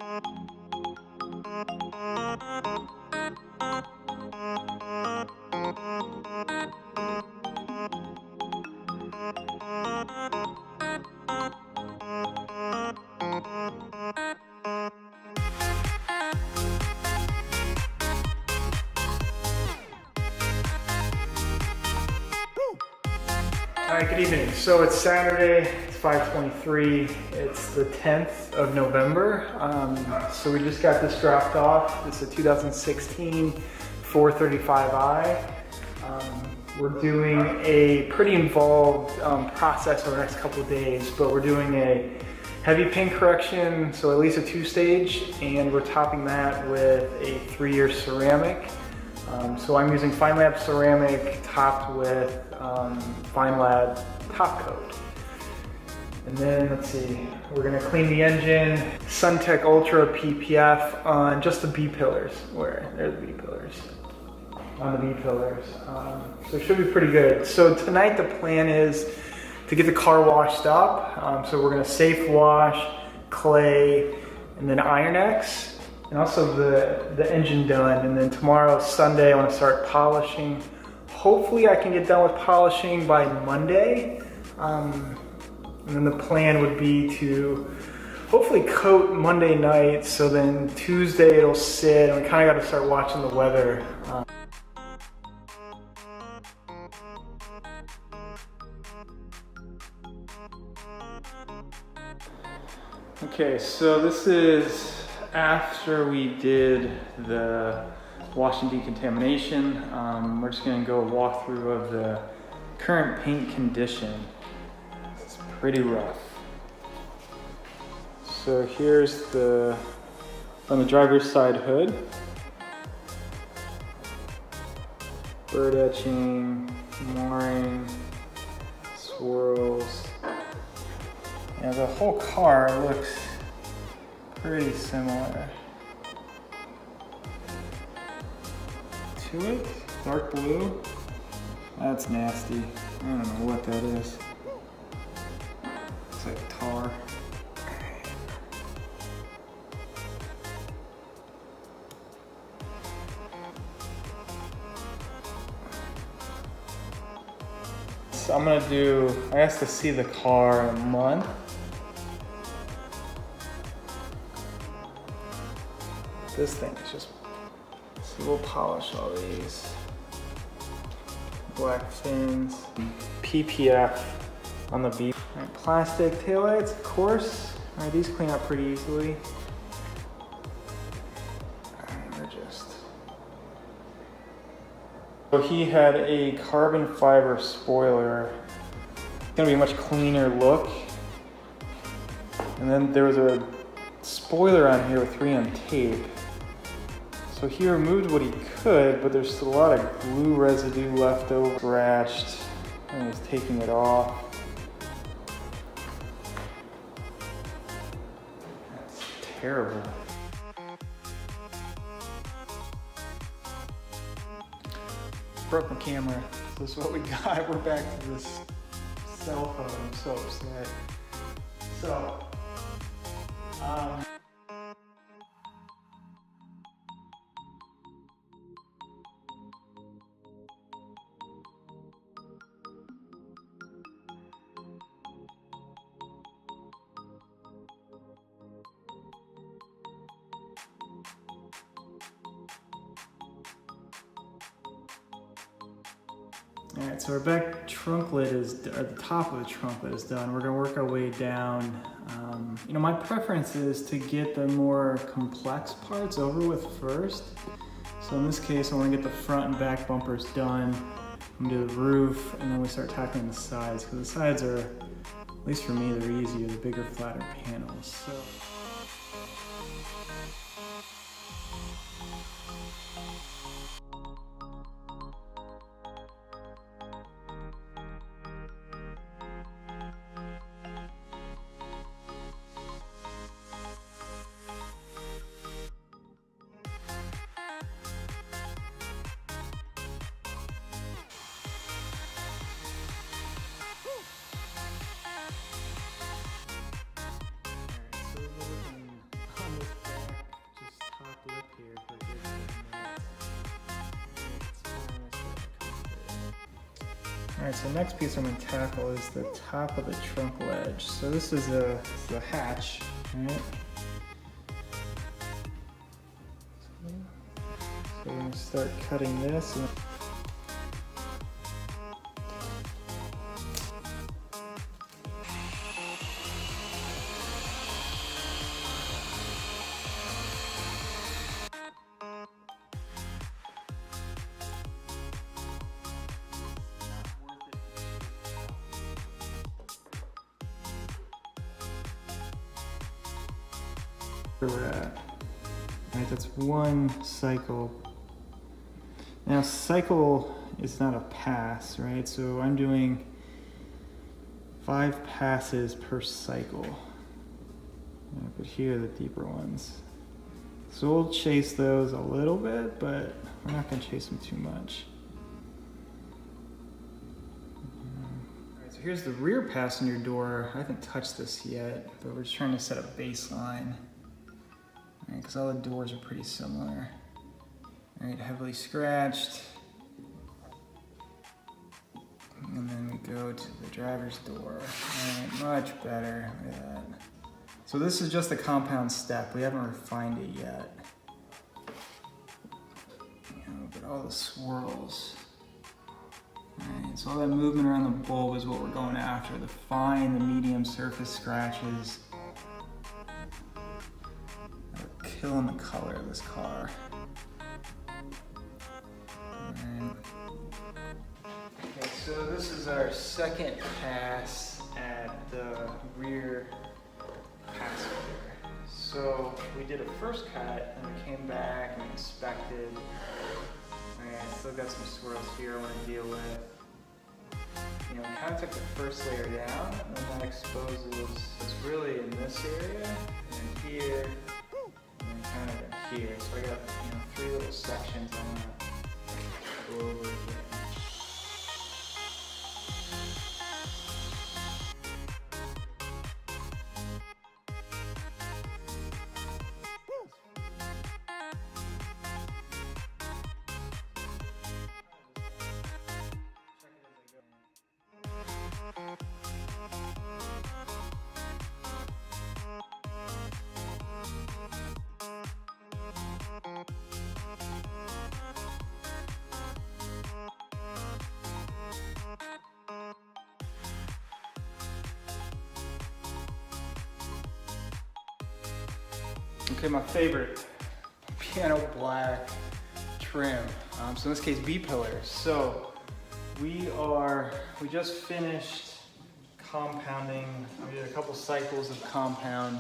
All right, good evening. So it's Saturday, it's 5:23, it's the 10th of November. So we just got this dropped off. This is a 2016 435i. We're doing a pretty involved process over the next couple of days, but we're doing a heavy paint correction, so at least a 2-stage, and we're topping that with a 3-year ceramic. So I'm using Feynlab Ceramic topped with Feynlab TopCoat. And then let's see, we're gonna clean the engine, Suntek Ultra PPF on just the B pillars. There's the B pillars. On the B pillars. So it should be pretty good. So tonight the plan is to get the car washed up. So we're gonna safe wash, clay, and then Iron-X. And also the engine done, and then tomorrow, Sunday, I want to start polishing. Hopefully I can get done with polishing by Monday. And then the plan would be to hopefully coat Monday night, so then Tuesday it'll sit, and we kind of got to start watching the weather. Okay, so this is after we did the wash and decontamination. We're just going to go walk through of the current paint condition. It's pretty rough. So here's on the driver's side hood. Bird etching, marring, swirls. And the whole car looks pretty similar to it. Dark blue. That's nasty. I don't know what that is. Looks like tar. So I'm gonna I asked to see the car in a month. This thing is just, so we'll polish all these. Black fins, PPF on the B. All right, plastic taillights, of course. All right, these clean up pretty easily. All right, we're just. So he had a carbon fiber spoiler. It's gonna be a much cleaner look. And then there was a spoiler on here with 3M tape. So he removed what he could, but there's still a lot of glue residue left over, scratched, and he's taking it off. That's terrible. Broke my camera. So this is what we got. We're back to this cell phone. I'm so upset. So, all right, so our back trunk lid is, or the top of the trunk lid is done. We're gonna work our way down. You know, my preference is to get the more complex parts over with first. So in this case, I wanna get the front and back bumpers done. I'm gonna do the roof, and then we start tackling the sides, because the sides are, at least for me, they're easier, the bigger, flatter panels. So. All right, so next piece I'm going to tackle is the top of the trunk ledge. So this is the hatch, right? So we're going to start cutting this. Where we're at. Right, that's one cycle. Now cycle is not a pass, right? So I'm doing 5 passes per cycle. Right, but here are the deeper ones. So we'll chase those a little bit, but we're not going to chase them too much. Alright, so here's the rear passenger door. I haven't touched this yet, but we're just trying to set a baseline. Because all the doors are pretty similar. All right, heavily scratched. And then we go to the driver's door. All right, much better. Look at that. So this is just a compound step. We haven't refined it yet. But all the swirls. All right, so all that movement around the bulb is what we're going after. The fine, the medium surface scratches. Killing the color of this car. Right. Okay, so this is our second pass at the rear passenger. So we did a first cut and we came back and inspected. Right, I still got some swirls here I want to deal with. You know, kind of took the first layer down and then that exposes, it's really in this area and here. Kind of here, so I got 3 little sections I want to go over again. Okay, my favorite, piano black trim. So in this case, B-pillars. So we just finished compounding. We did a couple cycles of compound.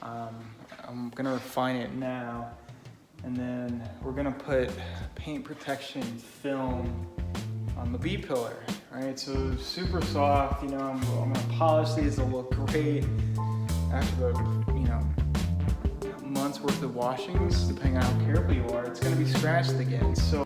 I'm gonna refine it now. And then we're gonna put paint protection film on the B-pillar, right? So super soft, I'm gonna polish these, they'll look great after the, months worth of washings, depending on how careful you are, it's going to be scratched again. So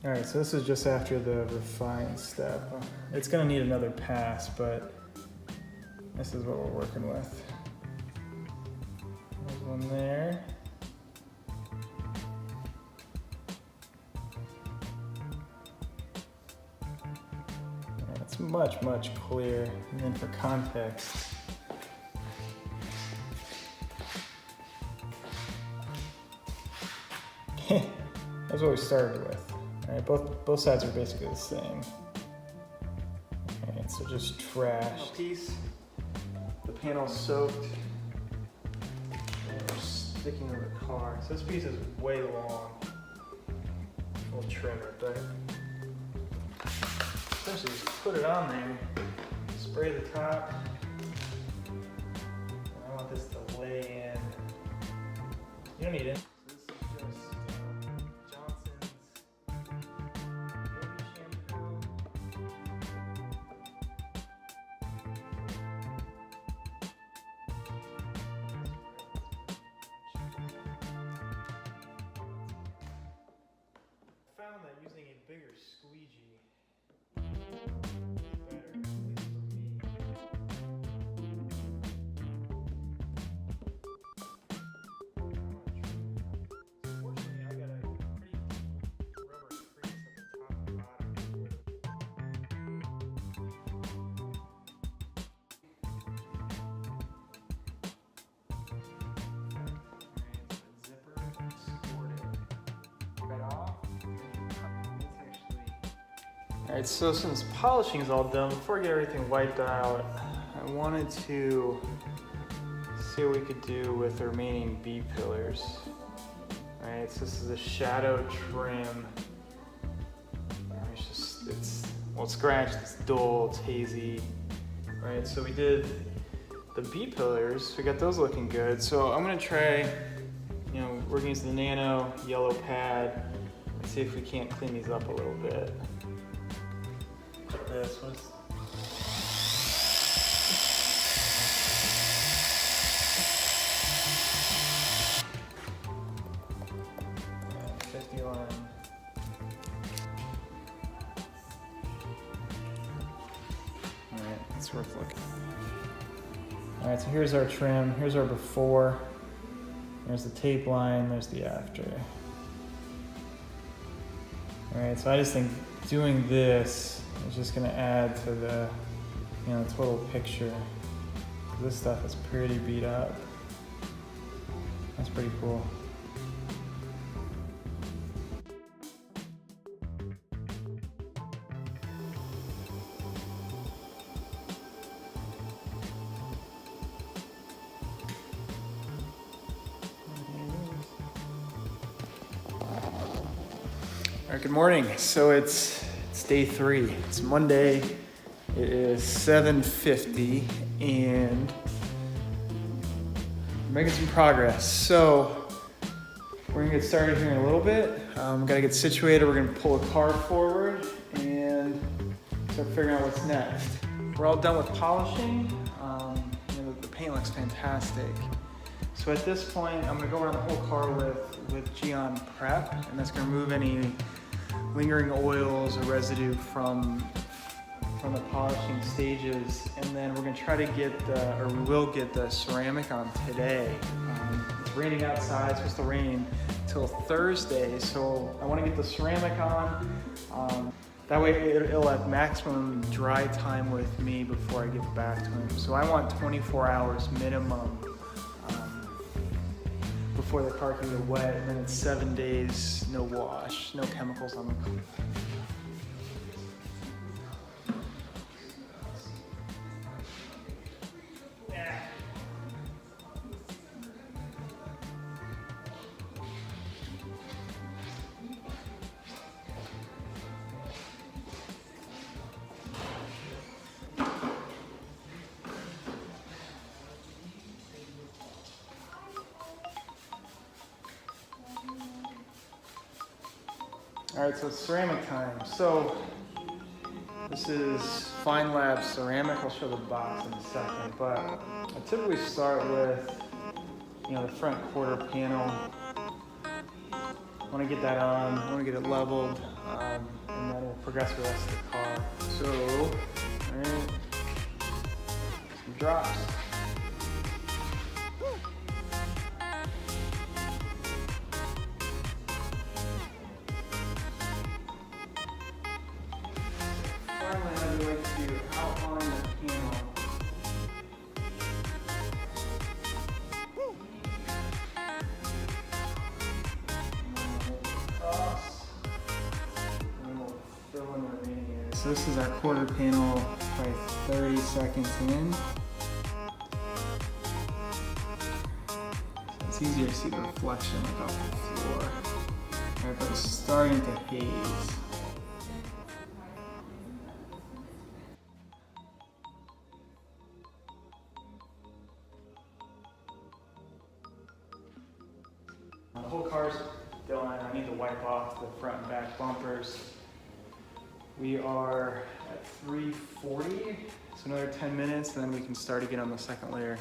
all right, so this is just after the refine step. It's gonna need another pass, but this is what we're working with. There's one there. It's much, much clearer. And then for context, that's what we started with. All right, both sides are basically the same. All right, so just trash. Piece, the panel's soaked. And we're sticking to the car. So this piece is way long. We'll trim it, but essentially just put it on there, spray the top. I want this to lay in. You don't need it. bigger squeegee is better, at least for me. Unfortunately, I got a pretty deep rubber crease at the top and bottom. Alright, so since polishing is all done, before I get everything wiped out, I wanted to see what we could do with the remaining B pillars. Alright, so this is a shadow trim. It's scratched, it's dull, it's hazy. Alright, so we did the B pillars, we got those looking good. So I'm gonna try, we're gonna use the nano yellow pad and see if we can't clean these up a little bit. This was 50 line. Alright, it's worth looking. Alright, so here's our trim, here's our before, there's the tape line, there's the after. Alright, so I just think doing this is just going to add to the total picture. This stuff is pretty beat up. That's pretty cool. All right, good morning. So it's day 3. It's Monday. It is 7:50 and we're making some progress. So we're gonna get started here in a little bit. Gotta get situated. We're gonna pull a car forward and start figuring out what's next. We're all done with polishing. The paint looks fantastic. So at this point, I'm gonna go around the whole car with Geon Prep, and that's gonna remove any lingering oils or residue from the polishing stages, and then we're gonna try to we will get the ceramic on today. It's raining outside, it's supposed to rain till Thursday, so I wanna get the ceramic on. That way it'll have maximum dry time with me before I get back to him. So I want 24 hours minimum before the car can get wet, and then it's 7 days, no wash, no chemicals on the car. All right, so it's ceramic time. So this is Feynlab Ceramic. I'll show the box in a second, but I typically start with, the front quarter panel. I want to get that on. I want to get it leveled, and then we'll progress the rest of the car. So, all right, some drops. So this is our quarter panel, probably 30 seconds in. So it's easier to see the reflection like off the floor. All right, but it's starting to haze. The whole car's done. I need to wipe off the front and back bumpers. We are at 340, so another 10 minutes, and then we can start again on the second layer.